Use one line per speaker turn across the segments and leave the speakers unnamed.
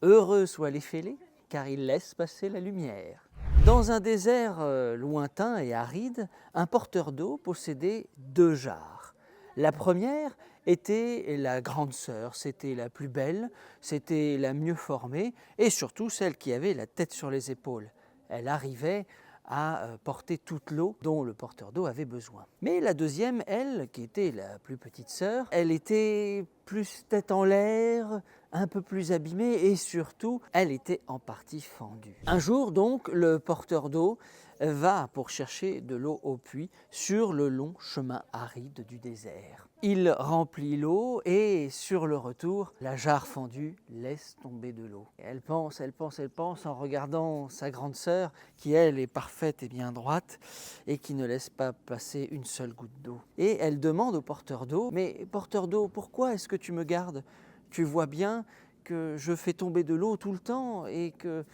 Heureux soient les fêlés, car ils laissent passer la lumière. Dans un désert lointain et aride, un porteur d'eau possédait 2 jarres. La première était la grande sœur, c'était la plus belle, c'était la mieux formée et surtout celle qui avait la tête sur les épaules. Elle arrivait à porter toute l'eau dont le porteur d'eau avait besoin. Mais la deuxième, elle, qui était la plus petite sœur, elle était plus tête en l'air, un peu plus abîmée et surtout, elle était en partie fendue. Un jour donc, le porteur d'eau va pour chercher de l'eau au puits sur le long chemin aride du désert. Il remplit l'eau et sur le retour, la jarre fendue laisse tomber de l'eau. Elle pense en regardant sa grande sœur qui elle est parfaite et bien droite et qui ne laisse pas passer une seule goutte d'eau. Et elle demande au porteur d'eau: mais porteur d'eau, pourquoi est-ce que tu me gardes? Tu vois bien que je fais tomber de l'eau tout le temps et que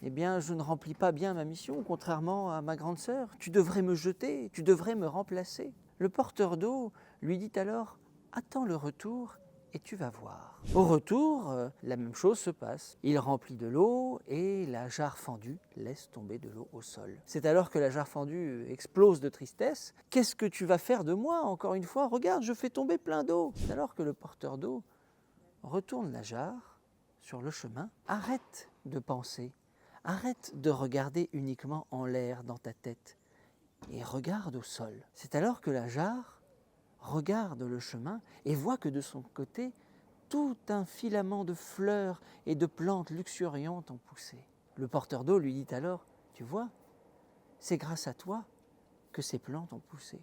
je ne remplis pas bien ma mission, contrairement à ma grande sœur. Tu devrais me jeter, tu devrais me remplacer. Le porteur d'eau lui dit alors: attends le retour et tu vas voir. Au retour, la même chose se passe. Il remplit de l'eau et la jarre fendue laisse tomber de l'eau au sol. C'est alors que la jarre fendue explose de tristesse. Qu'est-ce que tu vas faire de moi, encore une fois? Regarde, je fais tomber plein d'eau. C'est alors que le porteur d'eau retourne la jarre sur le chemin. Arrête de penser. Arrête de regarder uniquement en l'air dans ta tête et regarde au sol. C'est alors que la jarre regarde le chemin et voit que de son côté, tout un filament de fleurs et de plantes luxuriantes ont poussé. Le porteur d'eau lui dit alors: tu vois, c'est grâce à toi que ces plantes ont poussé.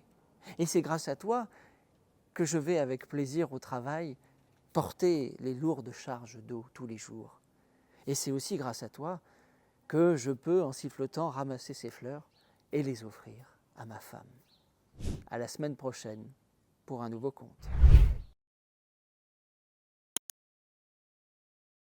Et c'est grâce à toi que je vais avec plaisir au travail porter les lourdes charges d'eau tous les jours. Et c'est aussi grâce à toi que je peux, en sifflotant, ramasser ces fleurs et les offrir à ma femme. À la semaine prochaine pour un nouveau conte.